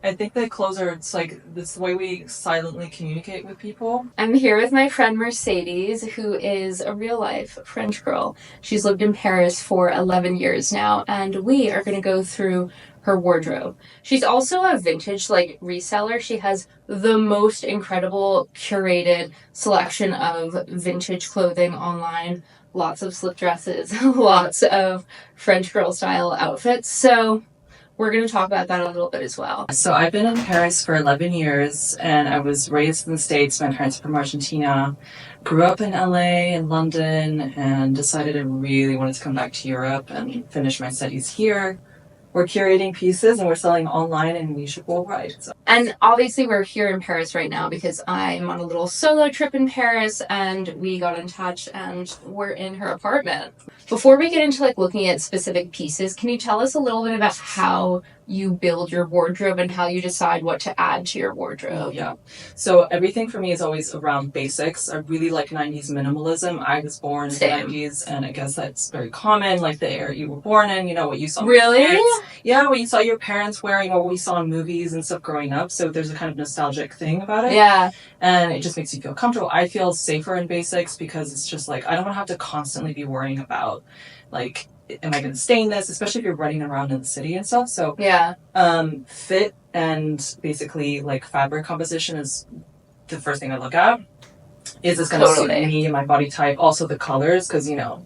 I think that clothes are, it's like, this the way we silently communicate with people. I'm here with my friend Mercedes, who is a real life French girl. She's lived in Paris for 11 years now, and we are going to go through her wardrobe. She's also a vintage like reseller. She has the most incredible curated selection of vintage clothing online. Lots of slip dresses, lots of French girl style outfits. So we're going to talk about that a little bit as well. So I've been in Paris for 11 years, and I was raised in the States. My parents are from Argentina. Grew up in LA and London, and decided I really wanted to come back to Europe and finish my studies here. We're curating pieces, and we're selling online, and we should go right. So. And obviously we're here in Paris right now because I'm on a little solo trip in Paris, and we got in touch and we're in her apartment. Before we get into like looking at specific pieces, can you tell us a little bit about how you build your wardrobe and how you decide what to add to your wardrobe? Yeah. So everything for me is always around basics. I really like 90s minimalism. I was born in the 90s, and I guess that's very common, like the era you were born in, you know, what you saw. Really? Yeah, what you saw your parents wearing, or what we saw in movies and stuff growing up. So there's a kind of nostalgic thing about it. Yeah. And it just makes you feel comfortable. I feel safer in basics because it's just like, I don't want to have to constantly be worrying about, like, am I going to stain this, especially if you're running around in the city and stuff. So yeah, fit and basically like fabric composition is the first thing I look at. Is this going to suit me and my body type? Also the colors, because, you know,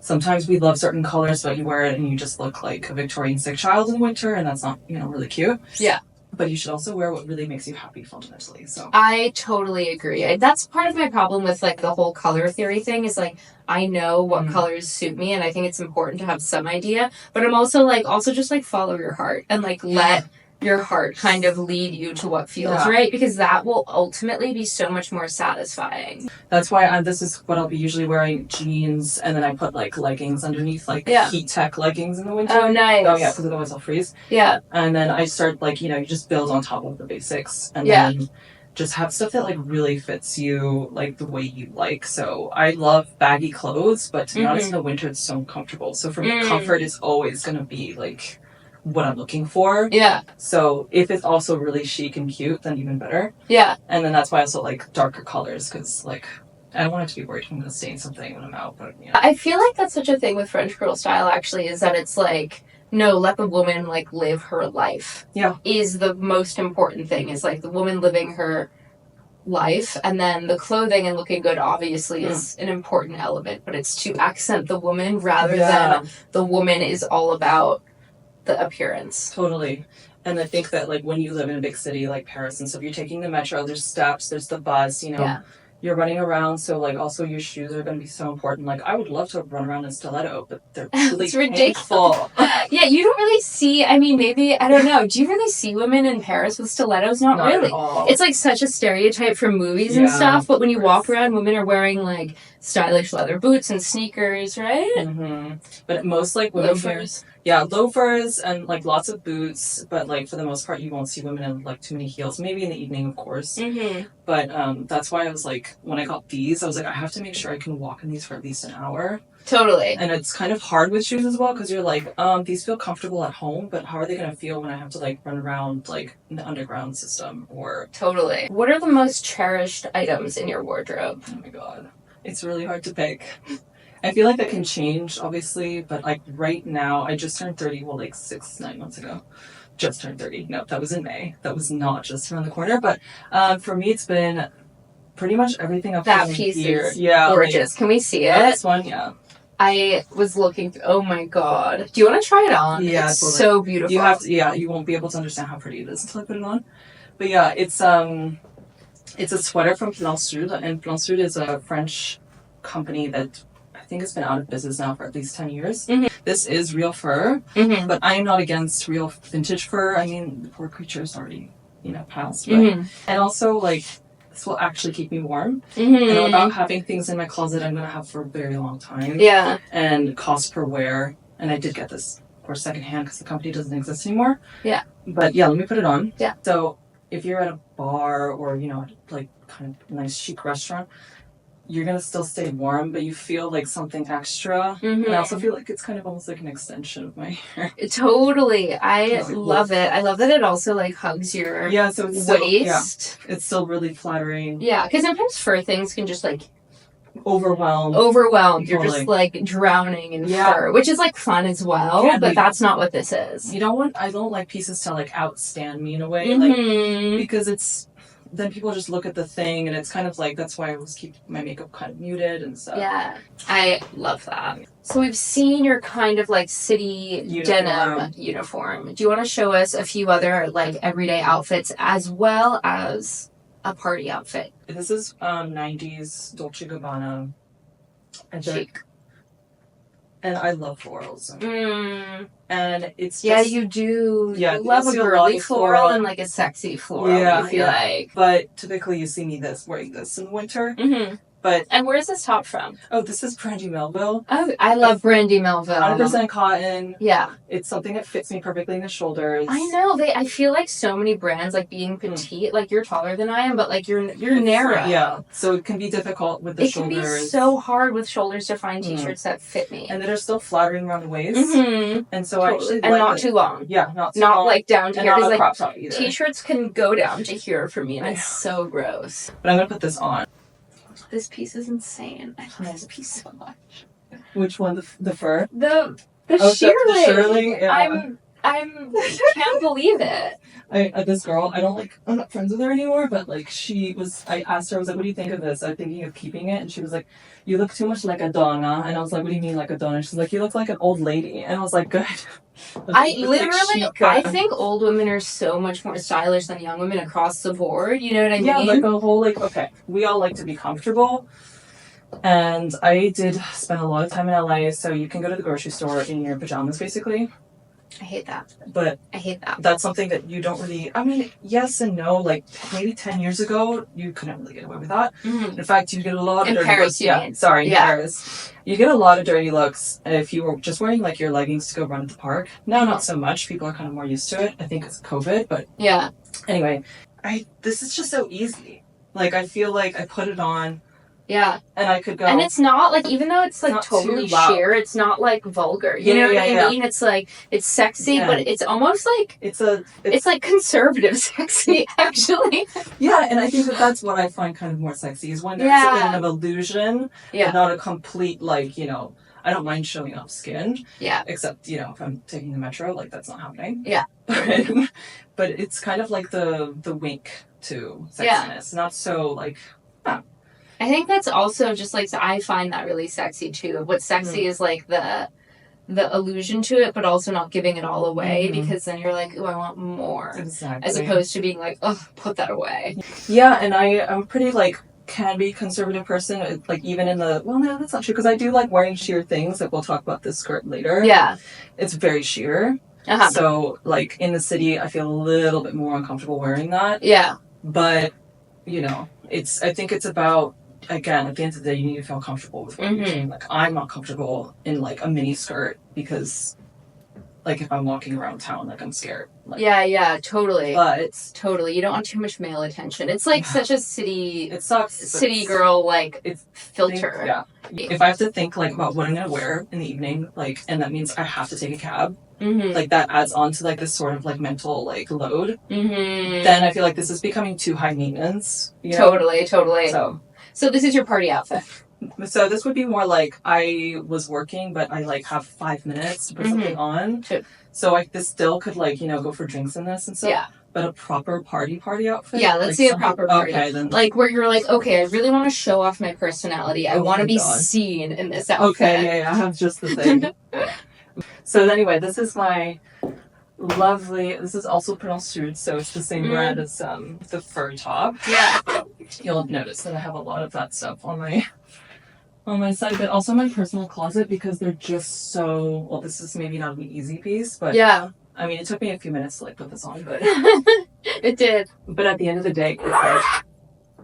sometimes we love certain colors, but you wear it and you just look like a Victorian sick child in the winter, and that's not, you know, really cute. Yeah. But you should also wear what really makes you happy fundamentally. So I totally agree. That's part of my problem with like the whole color theory thing is like I know what colors suit me, and I think it's important to have some idea. But I'm also just like follow your heart and like let your heart kind of lead you to what feels right, because that will ultimately be so much more satisfying. That's why this is what I'll be usually wearing: jeans, and then I put like leggings underneath, like heat tech leggings in the winter. Oh, nice. Oh yeah, because otherwise I'll freeze. Yeah. And then I start like, you know, you just build on top of the basics, and then just have stuff that like really fits you like the way you like. So I love baggy clothes, but to be honest, in the winter it's so uncomfortable. So for me, comfort is always going to be like what I'm looking for. Yeah. So if it's also really chic and cute, then even better. Yeah. And then that's why I also like darker colors, because like I don't want it to be worried if I'm going to stain something when I'm out. But you know. I feel like that's such a thing with French girl style actually, is that it's like, no, let the woman like live her life. Yeah. Is the most important thing, is like the woman living her life, and then the clothing and looking good obviously is an important element, but it's to accent the woman rather than the woman is all about the appearance. Totally. And I think that like when you live in a big city like Paris and stuff, you're taking the metro, there's steps, there's the bus, you know, you're running around, so like also your shoes are going to be so important. Like I would love to run around in stiletto, but they're really painful. Yeah, you don't really see, I mean, maybe, I don't know, do you really see women in Paris with stilettos? Not really. At all. It's like such a stereotype from movies and stuff, but when you walk around, women are wearing like stylish leather boots and sneakers, right? But most like women loafers. Loafers and like lots of boots, but like for the most part you won't see women in like too many heels, maybe in the evening of course. But that's why I was like, when I got these, I was like, I have to make sure I can walk in these for at least an hour. Totally. And it's kind of hard with shoes as well, because you're like, these feel comfortable at home, but how are they going to feel when I have to like run around like in the underground system or... Totally. What are the most cherished items in your wardrobe? Oh my god, it's really hard to pick. I feel like that can change, obviously, but like right now, I just turned 30, well, like 9 months ago. Just turned 30. No, that was in May. That was not just around the corner. But for me, it's been pretty much everything up that piece here. Is gorgeous. Like, can we see it? This one, yeah. I was looking through, oh my god. Do you want to try it on? Yeah, it's totally. So beautiful. You have to, you won't be able to understand how pretty it is until I put it on. But yeah, it's a sweater from Plan Sud, and Plan Sud is a French company that I think it's been out of business now for at least 10 years. This is real fur, but I'm not against real vintage fur. I mean, the poor creature's already, you know, passed. But, and also, like, this will actually keep me warm. And about having things in my closet I'm going to have for a very long time. Yeah. And cost per wear. And I did get this, of course, secondhand because the company doesn't exist anymore. Yeah. But yeah, let me put it on. Yeah. So if you're at a bar or, you know, like kind of nice chic restaurant, you're gonna still stay warm, but you feel like something extra. And I also feel like it's kind of almost like an extension of my hair. Totally. I Like, love it. I love that it also like hugs your so it's waist. Still, it's still really flattering. Yeah, because sometimes fur things can just like overwhelm. You're Totally. Just like drowning in fur, which is like fun as well, but that's not what this is. I don't like pieces to like outstand me in a way, like, because it's, then people just look at the thing and it's kind of like, that's why I always keep my makeup kind of muted and stuff. Yeah, I love that. So we've seen your kind of like city denim uniform. Do you want to show us a few other like everyday outfits as well as a party outfit? This is 90s Dolce & Gabbana. Chic. And I love florals. And it's just... Yeah, you do. Yeah, you love a girly floral and like a sexy floral, I feel like. But typically you see me wearing this in winter. And where's this top from? Oh, this is Brandy Melville. Oh, I love Brandy Melville. 100% cotton. Yeah. It's something that fits me perfectly in the shoulders. I know. I feel like so many brands, like being petite, like you're taller than I am, but like you're narrow. Yeah. So it can be difficult with the shoulders. It can be so hard with shoulders to find t-shirts that fit me. And that are still flattering around the waist. And so I actually and not too long. Yeah, not long. Like down to here. Not a like crop top either. T-shirts can go down to here for me, and it's so gross. But I'm gonna put this on. This piece is insane. I love this piece so much. Which one? The fur? The shearling. The shearling? Yeah. I can't believe it. This girl, I'm not friends with her anymore, but like I asked her, I was like, what do you think of this? I'm thinking of keeping it. And she was like, you look too much like a donna. And I was like, what do you mean like a donna? She's like, you look like an old lady. And I was like, good. I think old women are so much more stylish than young women across the board. You know what I mean? Yeah, like a whole, okay, we all like to be comfortable. And I did spend a lot of time in LA, so you can go to the grocery store in your pajamas, basically. I hate that. But I hate that. That's something that you don't really... I mean, yes and no. Like, maybe 10 years ago, you couldn't really get away with that. In fact, you get a lot of dirty Paris, looks. In Paris. You get a lot of dirty looks if you were just wearing, like, your leggings to go run at the park. Now, not so much. People are kind of more used to it. I think it's COVID, but... Yeah. Anyway, this is just so easy. Like, I feel like I put it on... Yeah. And I could go... And it's not, like, even though it's, like, totally sheer, it's not, like, vulgar. You know what I mean? It's, like, it's sexy, but it's almost, like... It's like, conservative sexy, actually. Yeah, and I think that's what I find kind of more sexy, is when there's a bit of illusion, but not a complete, like, you know... I don't mind showing off skin. Yeah. Except, you know, if I'm taking the metro, like, that's not happening. Yeah. But it's kind of like the wink to sexiness. Not so, like... I think that's also just like, I find that really sexy too. What's sexy is like the allusion to it, but also not giving it all away, because then you're like, oh, I want more. Exactly. As opposed to being like, oh, put that away. Yeah, and I'm pretty like, can be conservative person, like even in the, well, no, that's not true, because I do like wearing sheer things. Like we'll talk about this skirt later. Yeah. It's very sheer. So like in the city, I feel a little bit more uncomfortable wearing that. Yeah. But, you know, I think it's about, again, at the end of the day, you need to feel comfortable with what you're doing. Like, I'm not comfortable in, like, a mini skirt because, like, if I'm walking around town, like, I'm scared. Like, yeah, totally. But... Totally. You don't want too much male attention. It's, like, such a city... It sucks. City girl, like, filter. Yeah. If I have to think, like, about what I'm going to wear in the evening, like, and that means I have to take a cab, like, that adds on to, like, this sort of, like, mental, like, load, then I feel like this is becoming too high maintenance. You know? Totally. So this is your party outfit. So this would be more like I was working, but I like have 5 minutes to put something on. So like this still could like, you know, go for drinks in this and stuff. Yeah. But a proper party outfit? Yeah, let's see a proper party. Okay, then. Like where you're like, okay, I really want to show off my personality. I want to be seen in this outfit. Okay, yeah, I have just the thing. So anyway, this is my lovely, this is also Mercede, so it's the same brand as the fur top. Yeah. You'll notice that I have a lot of that stuff on my side, but also my personal closet, because they're just so, well, this is maybe not an easy piece, but yeah. I mean, it took me a few minutes to like put this on, but it did. But at the end of the day,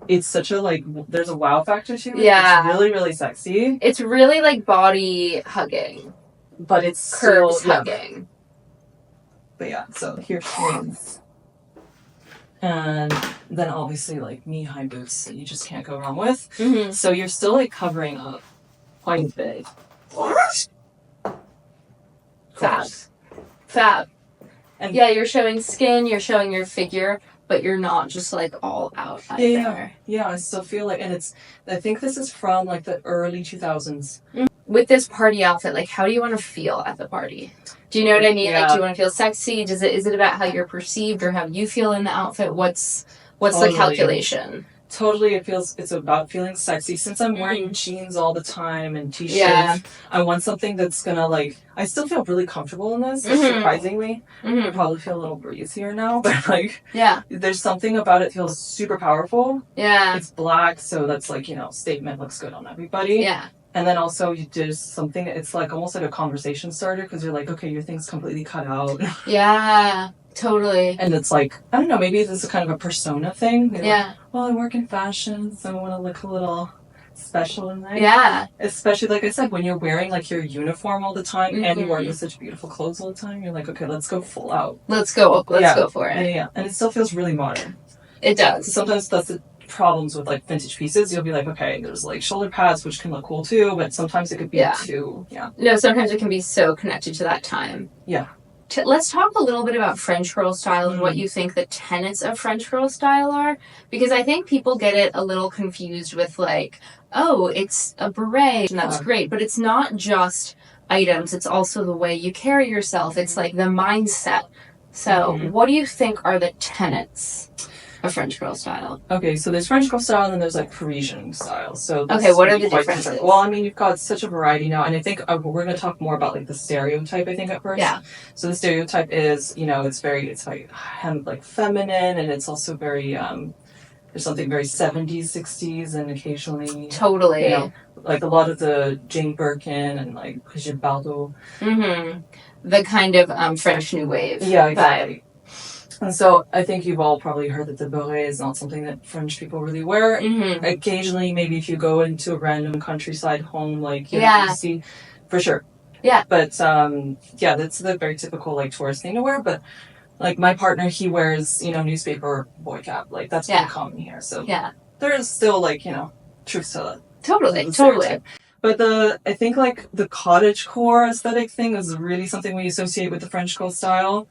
it's such a like, there's a wow factor to it. Yeah. It's really, really sexy. It's really like body hugging. But it's curves hugging. But yeah, so here's things. And Then obviously like knee-high boots that you just can't go wrong with. Mm-hmm. So you're still like covering up quite a bit. Fab. And yeah, you're showing skin, you're showing your figure, but you're not just like all out either. Yeah, I still feel like, and I think this is from like the early 2000s. With this party outfit, like how do you want to feel at the party? Do you know what I mean? Yeah. Like, do you want to feel sexy? Is it about how you're perceived or how you feel in the outfit? What's Totally. the calculation? Totally, it's about feeling sexy. Since I'm wearing jeans all the time and t-shirts, Yeah. I want something that's gonna like, I still feel really comfortable in this, surprisingly. I probably feel a little breezier now, but like, Yeah. there's something about it feels super powerful. Yeah. It's black, so that's like, statement, looks good on everybody. Yeah. And then also you do something, it's like almost like a conversation starter, because you're like, okay, your thing's completely cut out. Yeah. Totally. And it's like, I don't know, maybe this is kind of a persona thing. Yeah. Like, well, I work in fashion, so I want to look a little special and nice. Yeah. Especially, like I said, when you're wearing like your uniform all the time and you're wearing such beautiful clothes all the time, you're like, okay, let's go full out. Let's go for it. Yeah. And it still feels really modern. It does. Sometimes that's the problems with like vintage pieces. You'll be like, okay, there's like shoulder pads, which can look cool too, but sometimes it could be too, No, sometimes it can be so connected to that time. Yeah. Let's talk a little bit about French girl style and what you think the tenets of French girl style are, because I think people get it a little confused with like, oh, it's a beret and that's great, but it's not just items, it's also the way you carry yourself. It's like the mindset. So what do you think are the tenets of French girl style? Okay, so there's French girl style and then there's like Parisian style. So okay, what are the differences? Different. Well, I mean, you've got such a variety now, and I think we're going to talk more about like the stereotype. I think at first. Yeah. So the stereotype is, it's like feminine, and it's also very there's something very 70s, 60s, and occasionally totally like a lot of the Jane Birkin and like Brigitte Bardot. The kind of French New Wave. Yeah, exactly. Vibe. And so I think you've all probably heard that the beret is not something that French people really wear. Occasionally, maybe if you go into a random countryside home, like, you see, for sure. Yeah. But, that's the very typical, like, tourist thing to wear. But, like, my partner, he wears, newspaper boy cap. Like, that's pretty common here. So there is still, like, truth to that. Totally. But I think, like, the cottagecore aesthetic thing is really something we associate with the French girl style.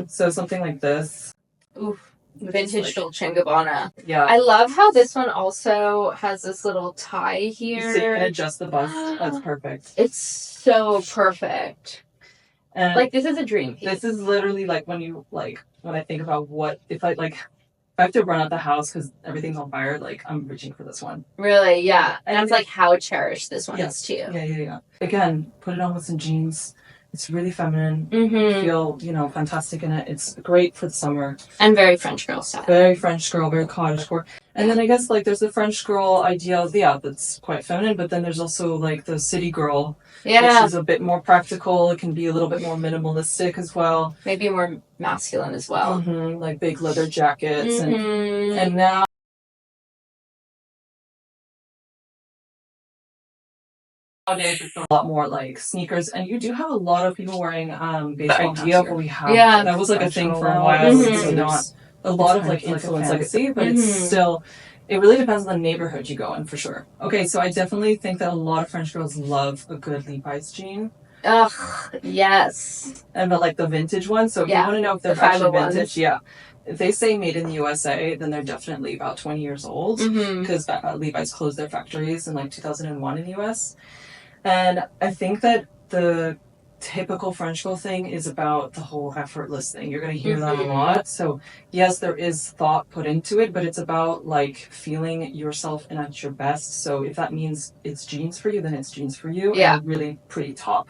So something like this. Oof. Vintage Dolce & Gabbana. Yeah. I love how this one also has this little tie here. So you can adjust the bust. That's perfect. It's so perfect. And like, this is a dream piece. This is literally, like, when I think about if I have to run out the house because everything's on fire, like, I'm reaching for this one. Really? Yeah. And it's like how cherished this one is too. Yeah. Again, put it on with some jeans. It's really feminine. Feel, fantastic in it. It's great for the summer. And very French girl style. Very French girl, very cottagecore. And then I guess, like, there's the French girl idea of, that's quite feminine, but then there's also, like, the city girl, which is a bit more practical. It can be a little bit more minimalistic as well. Maybe more masculine as well. Like big leather jackets. And now nowadays it's a lot more like sneakers, and you do have a lot of people wearing baseball caps. Of what we have. Yeah, that was like a thing for a while. It's not a lot of like influence like see, but it's still. It really depends on the neighborhood you go in, for sure. Okay, so I definitely think that a lot of French girls love a good Levi's jean. Ugh, yes. But like the vintage ones, so if you want to know if they're actually vintage, if they say made in the USA, then they're definitely about 20 years old, because Levi's closed their factories in like 2001 in the US. And I think that the typical French girl thing is about the whole effortless thing. You're going to hear that a lot. So yes, there is thought put into it, but it's about like feeling yourself and at your best. So if that means it's jeans for you, then it's jeans for you. Yeah. And really pretty top.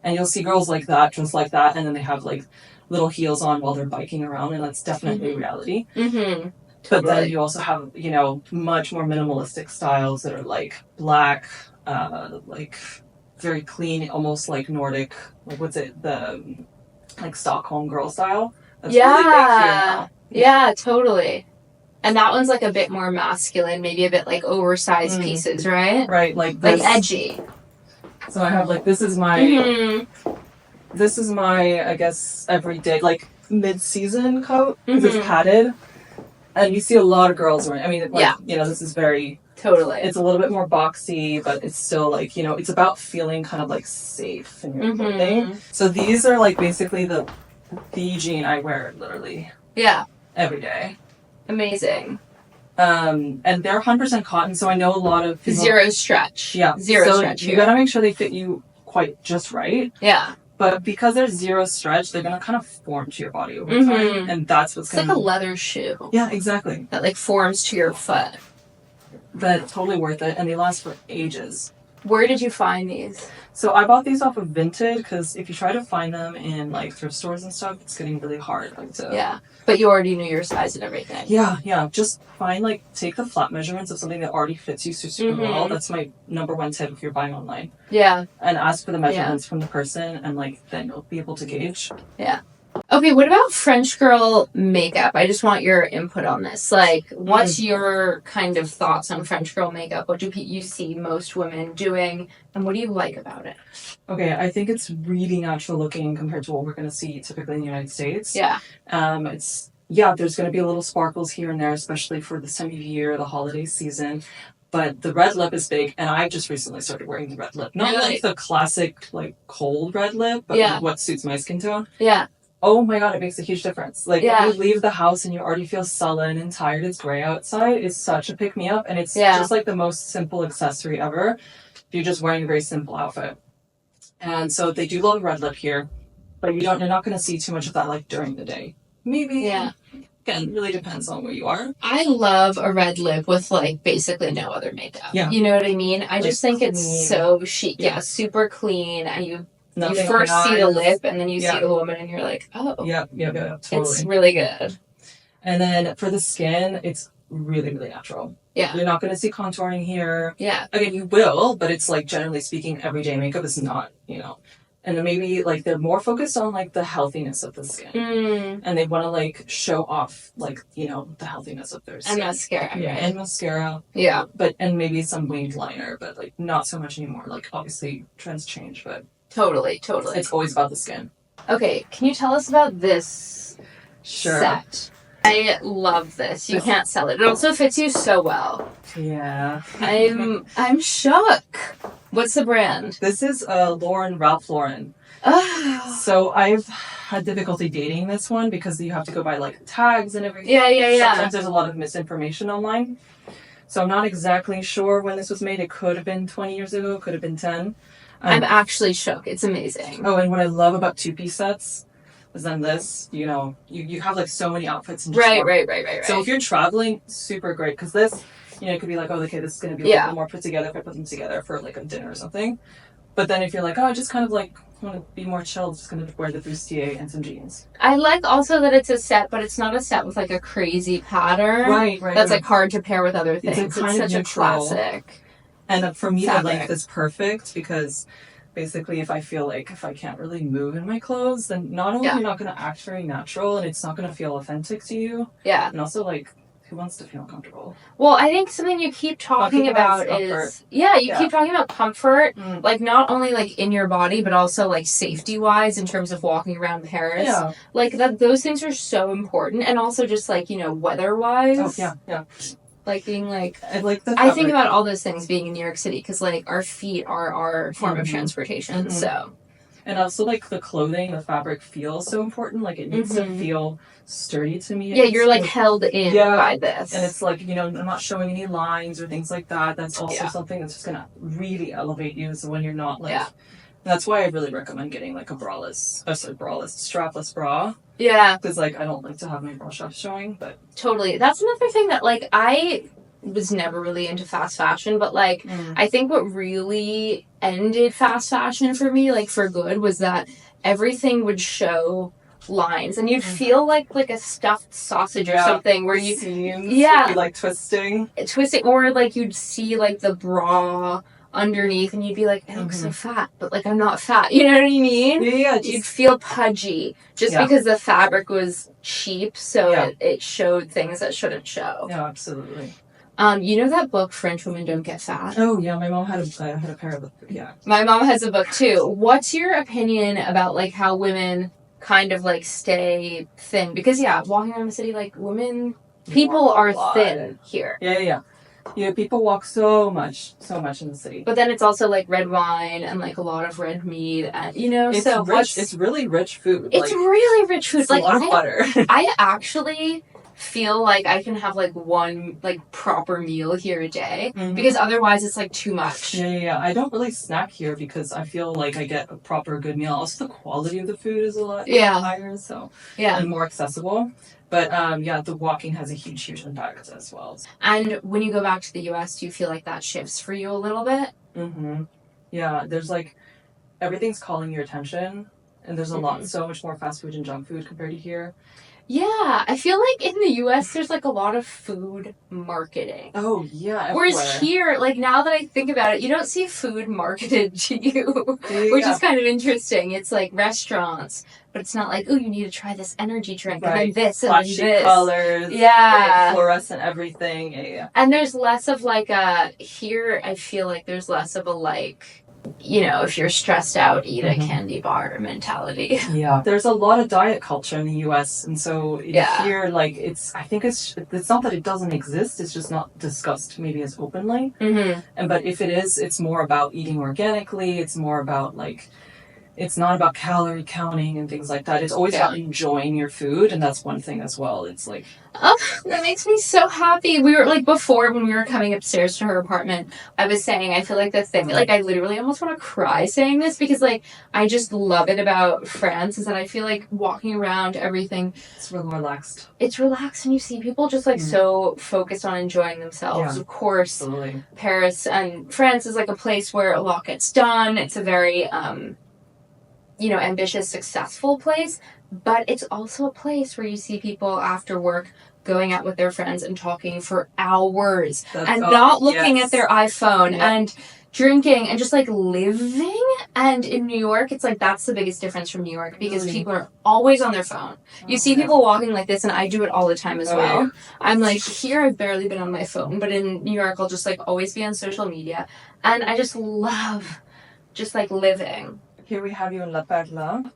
And you'll see girls like that, dressed like that, and then they have like little heels on while they're biking around, and that's definitely reality. But then you also have, much more minimalistic styles that are like black, like very clean, almost like Nordic, like what's it, the like Stockholm girl style. That's really big here now. Yeah, totally. And that one's like a bit more masculine, maybe a bit like oversized pieces, right? Right, like this. Like edgy. So I have like, this is my, I guess, everyday, like mid-season coat, because it's padded. And you see a lot of girls wearing, I mean, like, Yeah. you know, this is very, Totally. it's a little bit more boxy, but it's still like, you know, it's about feeling kind of like safe in your clothing. So these are like basically the jean I wear literally every day. Amazing. And they're 100% cotton, so I know a lot of people... Zero stretch. Yeah. Zero so stretch. You gotta make sure they fit you quite just right. Yeah. But because there's zero stretch, they're gonna kind of form to your body over time, and that's what's It's like a leather shoe. Yeah, exactly. That like forms to your foot. But totally worth it, and they last for ages. Where did you find these? So I bought these off of Vinted, because if you try to find them in like thrift stores and stuff, it's getting really hard. Like to... Yeah, but you already knew your size and everything. Yeah. Just find take the flat measurements of something that already fits you super well. That's my number one tip if you're buying online. Yeah. And ask for the measurements from the person, and then you'll be able to gauge. Yeah. Okay, what about French girl makeup? I just want your input on this. Like, what's your kind of thoughts on French girl makeup? What do you see most women doing, and what do you like about it? Okay, I think it's really natural looking compared to what we're going to see typically in the United States. Yeah. There's going to be a little sparkles here and there, especially for this time of year, the holiday season. But the red lip is big, and I just recently started wearing the red lip. Not like the classic, cold red lip, but what suits my skin tone. Yeah. Oh my god, it makes a huge difference. If you leave the house and you already feel sullen and tired, it's gray outside, it's such a pick-me-up, and it's just the most simple accessory ever if you're just wearing a very simple outfit. And so they do love red lip here, but you're not going to see too much of that during the day. Maybe. Yeah. Again, it really depends on where you are. I love a red lip with basically no other makeup. Yeah. You know what I mean? I just think it's so chic. Yeah, super clean. And you first see the lip, and then you see the woman, and you're like, oh. Yeah, totally. It's really good. And then for the skin, it's really, really natural. Yeah. You're not going to see contouring here. Yeah. Again, you will, but it's generally speaking, everyday makeup is not, And then maybe they're more focused on the healthiness of the skin. And they want to show off the healthiness of their skin. And mascara. Yeah, and mascara. Yeah. And maybe some winged liner, but not so much anymore. Obviously trends change, but Totally. it's always about the skin. Okay, can you tell us about this set? I love this. You can't sell it. It also fits you so well. Yeah. I'm shook. What's the brand? This is Ralph Lauren. Oh. So I've had difficulty dating this one because you have to go by tags and everything. Yeah. Sometimes there's a lot of misinformation online. So I'm not exactly sure when this was made. It could have been 20 years ago. It could have been 10. I'm actually shook. It's amazing. Oh, and what I love about two-piece sets is then this, you have so many outfits. In just right. So if you're traveling, super great. Because this, it could be okay, this is going to be a little more put together if I put them together for a dinner or something. But then if you're I just kind of want to be more chill, just going to wear the bustier and some jeans. I like also that it's a set, but it's not a set with a crazy pattern. Right. That's hard to pair with other things. It's such a classic. And for me, the length is perfect because basically if I feel if I can't really move in my clothes, then not only are you not going to act very natural and it's not going to feel authentic to you. Yeah. And also who wants to feel comfortable? Well, I think something you keep talking about is keep talking about comfort, not only in your body, but also safety wise in terms of walking around Paris. Yeah. Those things are so important, and also just weather wise. Oh yeah. Being I think about all those things being in New York City because our feet are our form of transportation. So. And also, the clothing, the fabric feels so important. It needs to feel sturdy to me. Yeah, you're, held in by this. And it's, I'm not showing any lines or things like that. That's also something that's just going to really elevate you. So when you're not, That's why I really recommend getting, a strapless bra. Yeah. Because, I don't like to have my bra straps showing, but... Totally. That's another thing that, I was never really into fast fashion, but I think what really ended fast fashion for me, for good, was that everything would show lines, and you'd feel like a stuffed sausage or something where you seams would be, twisting, or you'd see the bra underneath, and you'd be it looks so fat, but I'm not fat. You know what I mean? Yeah. You'd feel pudgy just because the fabric was cheap, so it showed things that shouldn't show. Yeah, absolutely. You know that book, French Women Don't Get Fat? Oh, yeah, my mom had a pair of them, My mom has a book, too. What's your opinion about, how women kind of, stay thin? Because, walking around the city, women People walk a are lot. thin here. Yeah, people walk so much in the city. But then it's also like red wine and like a lot of red meat, and you know, It's so rich. It's really rich food. It's really rich food. It's like a lot of butter. I actually feel like I can have like one like proper meal here a day because otherwise it's like too much. Yeah. I don't really snack here because I feel like I get a proper good meal. Also, the quality of the food is a lot higher, so and more accessible. But the walking has a huge impact as well. And when you go back to the US, do you feel like that shifts for you a little bit? Yeah, there's like everything's calling your attention, and there's so much more fast food and junk food compared to here. Yeah, I feel like in the US there's like a lot of food marketing. Oh, yeah. Whereas everywhere. here, like now that I think about it, you don't see food marketed to you, which is kind of interesting. It's like restaurants, but it's not like, oh, you need to try this energy drink and then this flashy and this. Colors. Yeah. Fluorescent everything. Yeah. And there's less of like here I feel like there's less of a like, you know, if you're stressed out, eat a candy bar mentality. Yeah. There's a lot of diet culture in the US, and so here, like, I think it's not that it doesn't exist, it's just not discussed maybe as openly. But if it is, it's more about eating organically, it's more about like, it's not about calorie counting and things like that. It's always about enjoying your food, and that's one thing as well. It's like... Oh, that makes me so happy. We were, like, before, when we were coming upstairs to her apartment, I was saying, I feel like the thing, like, I literally almost want to cry saying this, because, like, I just love it about France, is that I feel like walking around, everything... It's really relaxed. It's relaxed, and you see people just, like, so focused on enjoying themselves. Of course, absolutely. Paris and France is, like, a place where a lot gets done. It's a very... you know, ambitious, successful place, but it's also a place where you see people after work going out with their friends and talking for hours and not looking at their iPhone and drinking and just like living. And in New York, it's like that's the biggest difference from New York because people are always on their phone. You see people walking like this, and I do it all the time as well. I'm like, here I've barely been on my phone, but in New York, I'll just like always be on social media, and I just love just like living. Here we have you in La Perla,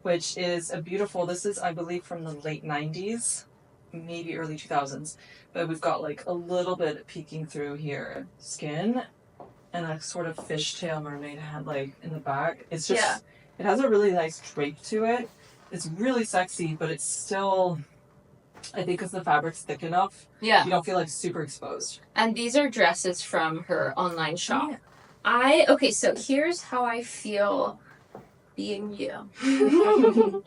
which is a beautiful, this is, I believe, from the late 90s, maybe early 2000s. But we've got like a little bit peeking through here, skin, and a sort of fishtail mermaid head like in the back. It's just, it has a really nice drape to it. It's really sexy, but it's still, I think because the fabric's thick enough, you don't feel like super exposed. And these are dresses from her online shop. Okay, so here's how I feel being you.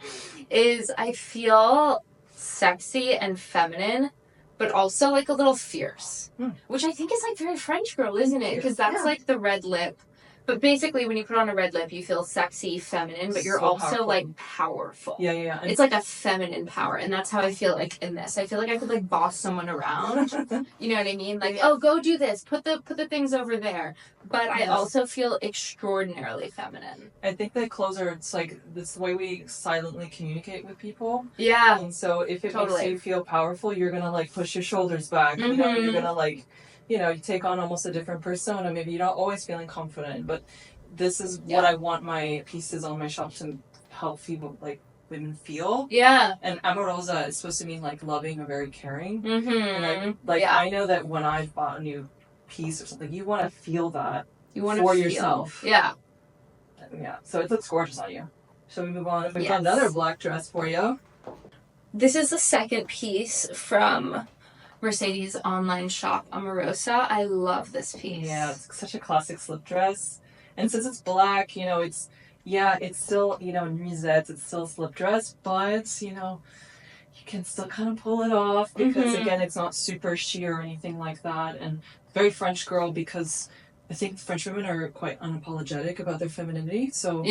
is I feel sexy and feminine, but also like a little fierce. Which I think is like very French girl, isn't it? Because that's like the red lip. But basically, when you put on a red lip, you feel sexy, feminine, but you're also powerful. Like powerful. Yeah. It's like a feminine power, and that's how I feel like in this. I feel like I could like boss someone around. You know what I mean? Like, oh, go do this. Put the things over there. But I also feel extraordinarily feminine. I think that clothes are, it's like, this the way we silently communicate with people. Yeah. And so if it makes you feel powerful, you're going to like push your shoulders back. You know, you're going to like, you know, you take on almost a different persona. Maybe you're not always feeling confident, but this is what I want my pieces on my shop to help people, like, women feel. Yeah. And Amorosa is supposed to mean like loving or very caring. And I know that when I've bought a new piece or something, you want to feel that for yourself. Yeah. So it looks gorgeous on you. Shall we move on? We've got another black dress for you. This is the second piece from Mercede's online shop, Amorosa. I love this piece. Yeah, it's such a classic slip dress. And since it's black, you know, it's still, you know, nuisettes, it's still a slip dress, but, you know, you can still kind of pull it off because, again, it's not super sheer or anything like that. And very French girl because I think French women are quite unapologetic about their femininity. So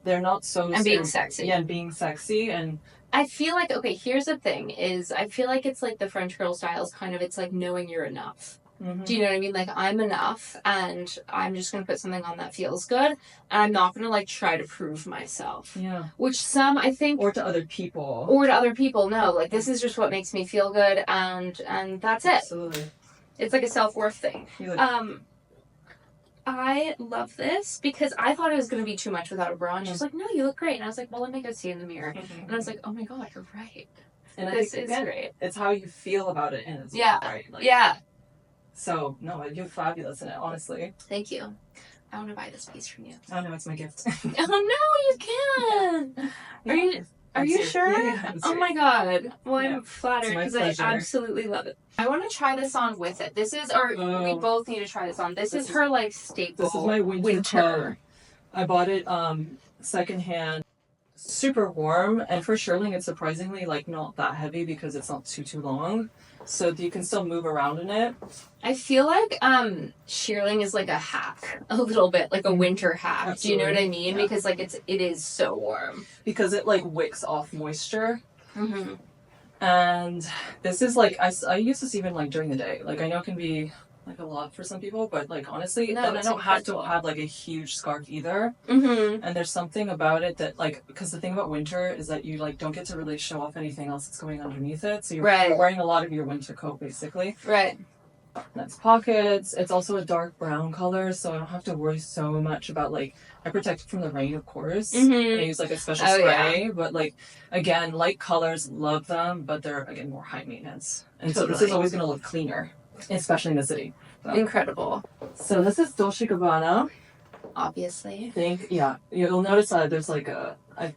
they're not so... And being sexy. Yeah, and being sexy. And I feel like, okay, here's the thing, is I feel like it's like the French girl style is kind of, it's like knowing you're enough. Do you know what I mean? Like, I'm enough, and I'm just going to put something on that feels good, and I'm not going to, like, try to prove myself. Yeah. Which some, I think... Or to other people. No. Like, this is just what makes me feel good, and that's it. Absolutely. It's like a self-worth thing. I love this because I thought it was going to be too much without a bra, and she's like, no, you look great. And I was like, well, let me go see in the mirror. And I was like, oh my god, you're right. And I This think, is again, great. it's how you feel about it, and it's Yeah. right. Like, Yeah. So no, you're fabulous in it. Honestly. Thank you. I want to buy this piece from you. Oh no, it's my gift. Oh no, you can. Are you sure? Yeah, Oh my god. Well, Yeah. I'm flattered It's my because I pleasure. absolutely love it. I want to try this on with it. This is our. We both need to try this on. This is her like staple. This is my winter coat. I bought it secondhand. Super warm, and for shearling it's surprisingly like not that heavy because it's not too long, so you can still move around in it. I feel like shearling is like a hack, a little bit like a winter hack. Absolutely. Do you know what I mean? Yeah. Because like it is so warm because it like wicks off moisture. Mm-hmm. And this is like I use this even like during the day. Like I know it can be like a lot for some people, but like honestly, No, and I it's don't have to incredible. have like a huge scarf either. Mm-hmm. And there's something about it that like, because the thing about winter is that you like don't get to really show off anything else that's going underneath it, so you're wearing a lot of your winter coat basically. Right. Nice pockets. It's also a dark brown color, so I don't have to worry so much about like, I protect it from the rain, of course. Mm-hmm. I use like a special spray, but like again, light colors, love them, but they're again more high maintenance, and so this is always going to look cleaner, especially in the city. So. Incredible. So this is Dolce & Gabbana. Obviously. You'll notice that there's like I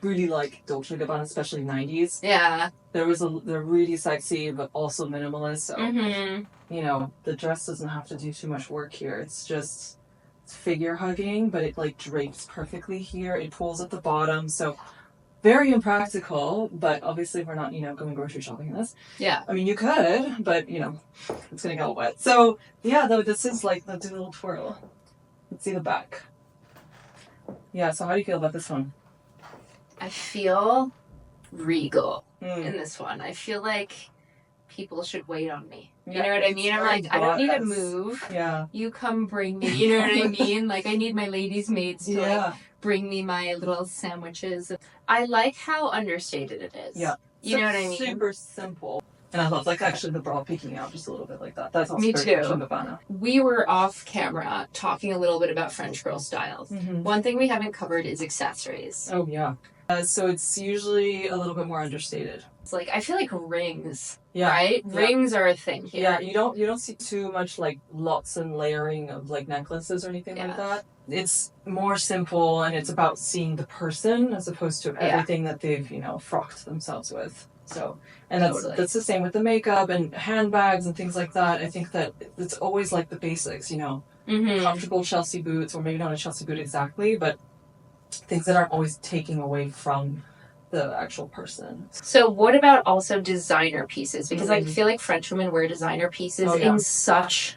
really like Dolce & Gabbana, especially 90s. Yeah. They're really sexy, but also minimalist. So, Mm-hmm. The dress doesn't have to do too much work here. It's just figure hugging, but it like drapes perfectly here. It pulls at the bottom. So very impractical, but obviously we're not, going grocery shopping in this. Yeah. I mean, you could, but, it's going to get all wet. So, yeah, though, this is like, let's do a little twirl. Let's see the back. Yeah, so how do you feel about this one? I feel regal in this one. I feel like people should wait on me. You know what I mean? I'm like, I don't need to move. Yeah. You come bring me. You know what I mean? Like, I need my ladies' maids to like bring me my little sandwiches. I like how understated it is. Yeah. You know what I mean? Super simple. And I love like actually the bra peeking out just a little bit like that. That's also me very too. Gabbana. We were off camera talking a little bit about French girl styles. Mm-hmm. One thing we haven't covered is accessories. Oh yeah. So it's usually a little bit more understated. It's like, I feel like rings, yeah. right? Yeah. Rings are a thing here. Yeah, you don't see too much like lots and layering of like necklaces or anything like that. It's more simple, and it's about seeing the person as opposed to everything that they've, frocked themselves with. So, and that's the same with the makeup and handbags and things like that. I think that it's always like the basics, comfortable Chelsea boots, or maybe not a Chelsea boot exactly, but things that aren't always taking away from the actual person. So what about also designer pieces? Because I feel like French women wear designer pieces in such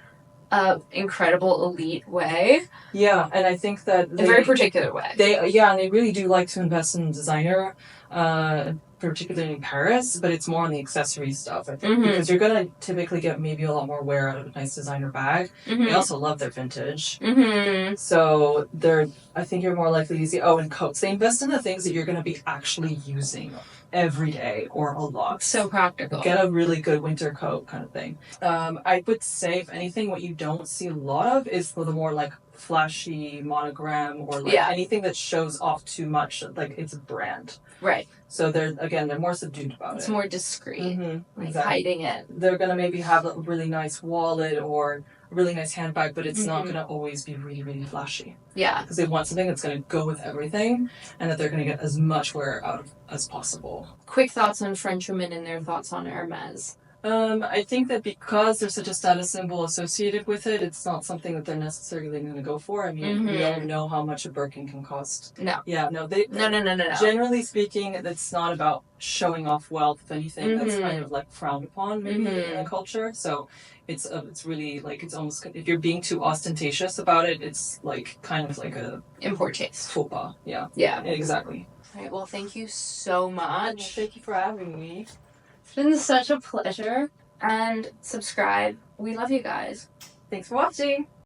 a incredible elite way. Yeah, and I think that in a very particular way. And they really do like to invest in designer, particularly in Paris, but it's more on the accessory stuff, I think, because you're going to typically get maybe a lot more wear out of a nice designer bag. They also love their vintage. So I think you're more likely to see, and coats. They invest in the things that you're going to be actually using every day or a lot. So practical. Get a really good winter coat kind of thing. I would say, if anything, what you don't see a lot of is the more like flashy monogram or like anything that shows off too much, like it's a brand. Right. So they're more subdued about it. It's more discreet, like exactly. hiding it. They're going to maybe have a really nice wallet or a really nice handbag, but it's not going to always be really, really flashy. Yeah. Because they want something that's going to go with everything, and that they're going to get as much wear out of as possible. Quick thoughts on French women and their thoughts on Hermes. I think that because there's such a status symbol associated with it, it's not something that they're necessarily going to go for. I mean, we all know how much a Birkin can cost. No. Yeah, no. No. Generally speaking, it's not about showing off wealth. If anything, that's kind of like frowned upon maybe in the culture. So it's really like, it's almost, if you're being too ostentatious about it, it's like kind of like a in poor taste. Faux pas. Yeah. Yeah. Exactly. All right. Well, thank you so much. Well, thank you for having me. It's been such a pleasure. And subscribe. We love you guys. Thanks for watching.